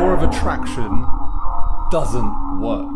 law of attraction doesn't work.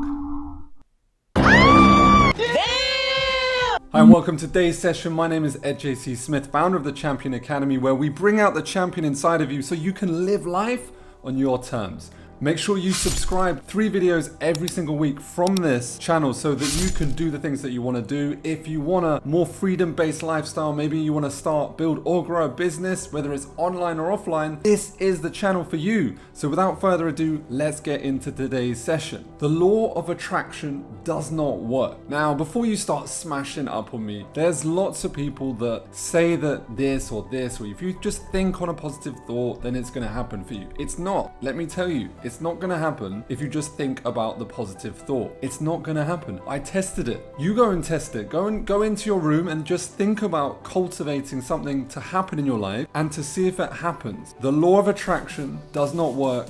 Hi and welcome to today's session. My name is EdJCSmith, founder of the Champion Academy, where we bring out the champion inside of you so you can live life on your terms. Make sure you subscribe. 3 videos every single week from this channel so that you can do the things that you want to do. If you want a more freedom-based lifestyle, maybe you want to start, build or grow a business, whether it's online or offline, this is the channel for you. So without further ado, let's get into today's session. The law of attraction does not work. Now, before you start smashing up on me, there's lots of people that say that this or if you just think on a positive thought, then it's going to happen for you. It's not. Let me tell you, it's not going to happen if you just think about the positive thought. It's not going to happen. I tested it. You go and test it. Go into your room and just think about cultivating something to happen in your life and to see if it happens. The law of attraction does not work ...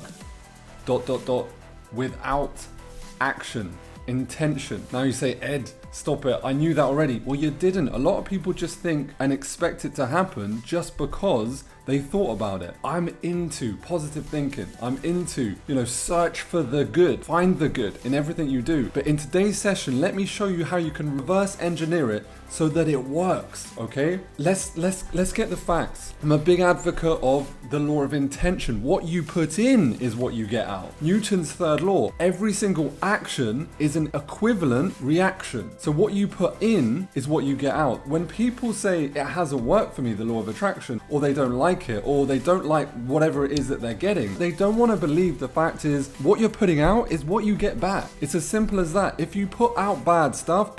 without action, intention. Now you say, Ed, stop it. I knew that already. Well, you didn't. A lot of people just think and expect it to happen just because they thought about it. I'm into positive thinking. I'm into, search for the good, find the good in everything you do. But in today's session, let me show you how you can reverse engineer it so that it works, okay? Let's get the facts. I'm a big advocate of the law of intention. What you put in is what you get out. Newton's third law. Every single action is an equivalent reaction. So what you put in is what you get out. When people say it hasn't worked for me, the law of attraction, or they don't like it, or they don't like whatever it is that they're getting, they don't want to believe the fact is what you're putting out is what you get back. It's as simple as that. If you put out bad stuff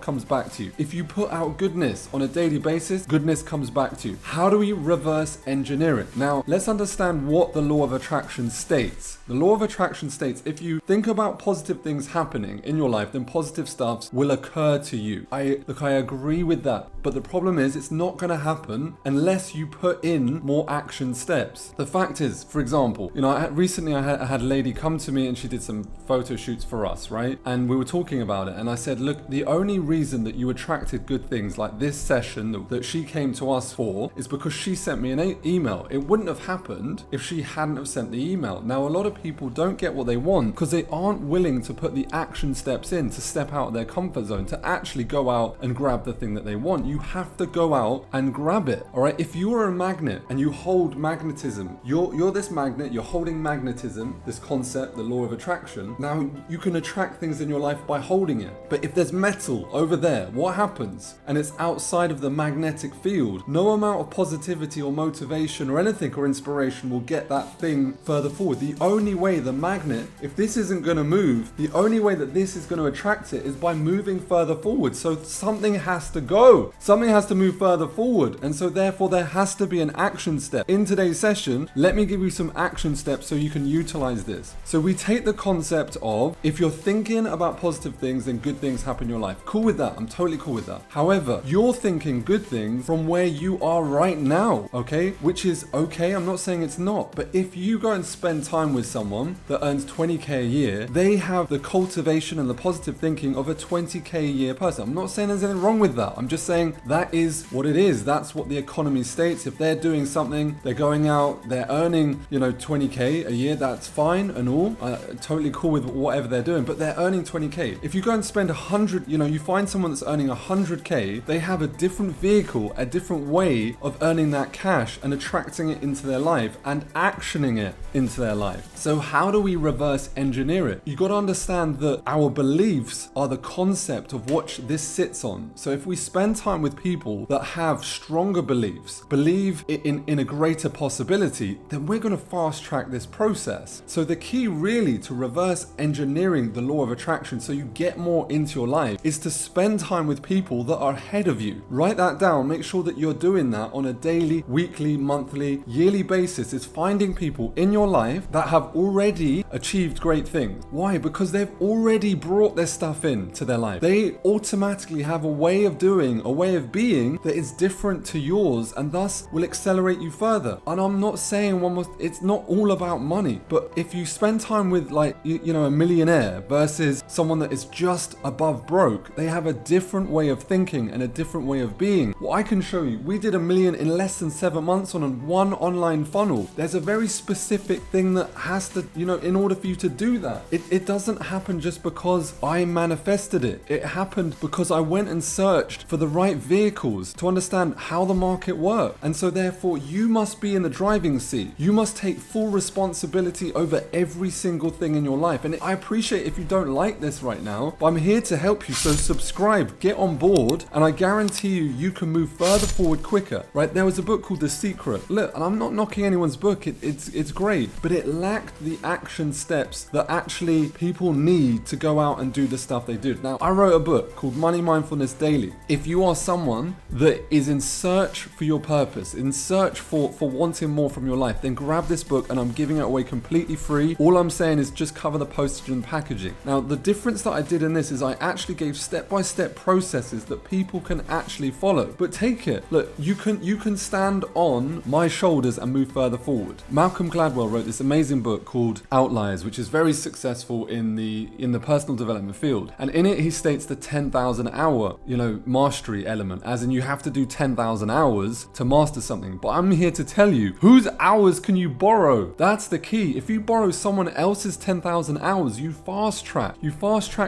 comes back to you. If you put out goodness on a daily basis, goodness comes back to you. How do we reverse engineer it? Now, let's understand what the law of attraction states. The law of attraction states if you think about positive things happening in your life, then positive stuff will occur to you. I agree with that. But the problem is it's not going to happen unless you put in more action steps. The fact is, for example, recently I had a lady come to me and she did some photo shoots for us, right? And we were talking about it and I said, look, the only reason that you attracted good things like this session that she came to us for is because she sent me an email. It wouldn't have happened if she hadn't have sent the email. Now, a lot of people don't get what they want because they aren't willing to put the action steps in, to step out of their comfort zone, to actually go out and grab the thing that they want. You have to go out and grab it, all right? If you are a magnet and you hold magnetism, you're this magnet, you're holding magnetism, this concept, the law of attraction. Now, you can attract things in your life by holding it. But if there's metal over there, what happens? And it's outside of the magnetic field. No amount of positivity or motivation or anything or inspiration will get that thing further forward. The only way the magnet, if this isn't going to move, the only way that this is going to attract it is by moving further forward. So something has to go. Something has to move further forward. And so therefore there has to be an action step. In today's session, let me give you some action steps so you can utilize this. So we take the concept of if you're thinking about positive things, then good things happen in your life. Cool with that. I'm totally cool with that. However, you're thinking good things from where you are right now, okay? Which is okay. I'm not saying it's not. But if you go and spend time with someone that earns 20K a year, they have the cultivation and the positive thinking of a 20K a year person. I'm not saying there's anything wrong with that. I'm just saying that is what it is. That's what the economy states. If they're doing something, they're going out, they're earning, 20K a year, that's fine and all. Totally cool with whatever they're doing, but they're earning 20K. If you go and spend 100, you find someone that's earning 100K, they have a different vehicle, a different way of earning that cash and attracting it into their life and actioning it into their life. So how do we reverse engineer it? You got to understand that our beliefs are the concept of what this sits on. So if we spend time with people that have stronger beliefs, believe in a greater possibility, then we're going to fast track this process. So the key really to reverse engineering the law of attraction so you get more into your life is to spend time with people that are ahead of you. Write that down. Make sure that you're doing that on a daily, weekly, monthly, yearly basis. It's finding people in your life that have already achieved great things. Why? Because they've already brought their stuff in to their life. they automatically have a way of doing, a way of being that is different to yours and thus will accelerate you further. And I'm not saying it's not all about money, but if you spend time with like, a millionaire versus someone that is just above broke, they have a different way of thinking and a different way of being. Well, I can show you, we did $1 million in less than 7 months on one online funnel. There's a very specific thing that has to, in order for you to do that, it doesn't happen just because I manifested it. It happened because I went and searched for the right vehicles to understand how the market works. And so therefore you must be in the driving seat. You must take full responsibility over every single thing in your life. And I appreciate if you don't like this right now, but I'm here to help you. So subscribe, get on board, and I guarantee you can move further forward quicker, right? There was a book called The Secret. Look, and I'm not knocking anyone's book. It's great, but it lacked the action steps that actually people need to go out and do the stuff they do. Now, I wrote a book called Money Mindfulness Daily. If you are someone that is in search for your purpose, in search for wanting more from your life, then grab this book, and I'm giving it away completely free. All I'm saying is just cover the postage and packaging. Now, the difference that I did in this is I actually gave step-by-step processes that people can actually follow. But take it. Look, you can stand on my shoulders and move further forward. Malcolm Gladwell wrote this amazing book called Outliers, which is very successful in the personal development field. And in it, he states the 10,000 hour, mastery element, as in you have to do 10,000 hours to master something. But I'm here to tell you, whose hours can you borrow? That's the key. If you borrow someone else's 10,000 hours, you fast track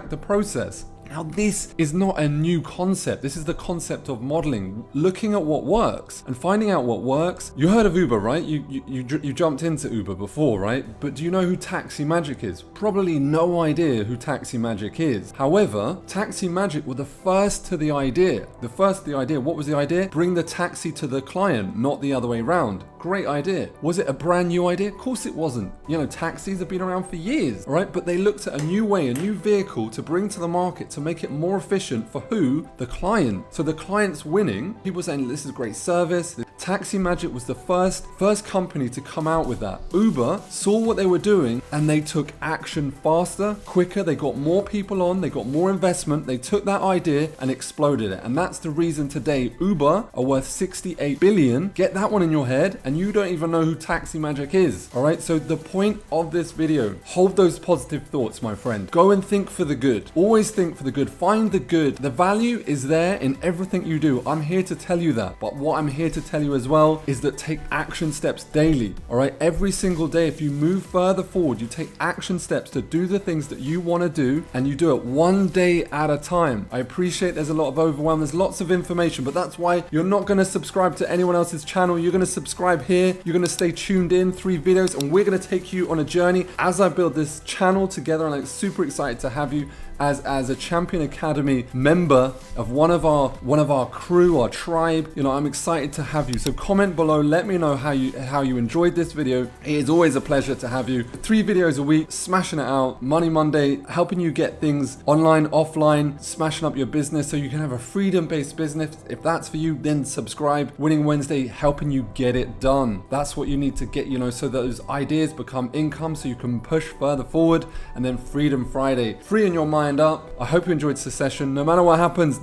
the process. Now, this is not a new concept. This is the concept of modeling, looking at what works and finding out what works. You heard of Uber, right? You jumped into Uber before, right? But do you know who Taxi Magic is? Probably no idea who Taxi Magic is. However, Taxi Magic were the first to the idea. What was the idea? Bring the taxi to the client, not the other way around. Great idea. Was it a brand new idea? Of course it wasn't. Taxis have been around for years, all right? But they looked at a new way, a new vehicle to bring to the market to make it more efficient for who? The client. So the client's winning. People saying this is great service. Taxi Magic was the first company to come out with that. Uber saw what they were doing and they took action faster, quicker. They got more people on, they got more investment. They took that idea and exploded it. And that's the reason today Uber are worth 68 billion. Get that one in your head, and you don't even know who Taxi Magic is. All right. So the point of this video, hold those positive thoughts, my friend. Go and think for the good. Always think for the good. Find the good. The value is there in everything you do. I'm here to tell you that. But what I'm here to tell you as well is that take action steps daily. All right. Every single day, if you move further forward, you take action steps to do the things that you want to do, and you do it one day at a time. I appreciate there's a lot of overwhelm. There's lots of information, but that's why you're not going to subscribe to anyone else's channel. You're going to subscribe here. You're going to stay tuned in, 3 videos, and we're going to take you on a journey as I build this channel together. And I'm super excited to have you as a Champion Academy member of one of our crew, our tribe. I'm excited to have you. So comment below, let me know how you enjoyed this video. It is always a pleasure to have you. 3 videos a week, smashing it out. Money Monday, helping you get things online, offline, smashing up your business so you can have a freedom-based business. If that's for you, then subscribe. Winning Wednesday, helping you get it done. That's what you need to get, so those ideas become income so you can push further forward. And then Freedom Friday, free in your mind up. I hope you enjoyed this session. No matter what happens,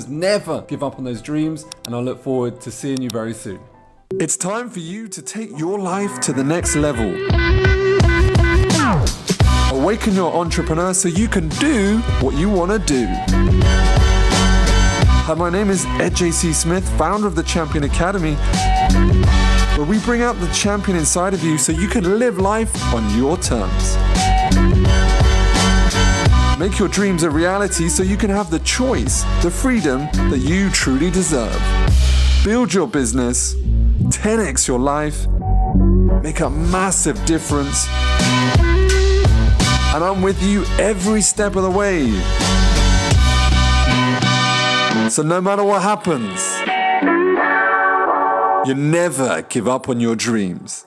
never give up on those dreams, and I look forward to seeing you very soon. It's time for you to take your life to the next level. Awaken your entrepreneur so you can do what you want to do. Hi, my name is EdJCSmith, founder of the Champion Academy, where we bring out the champion inside of you so you can live life on your terms. Make your dreams a reality so you can have the choice, the freedom that you truly deserve. Build your business, 10x your life, make a massive difference, and I'm with you every step of the way. So no matter what happens, you never give up on your dreams.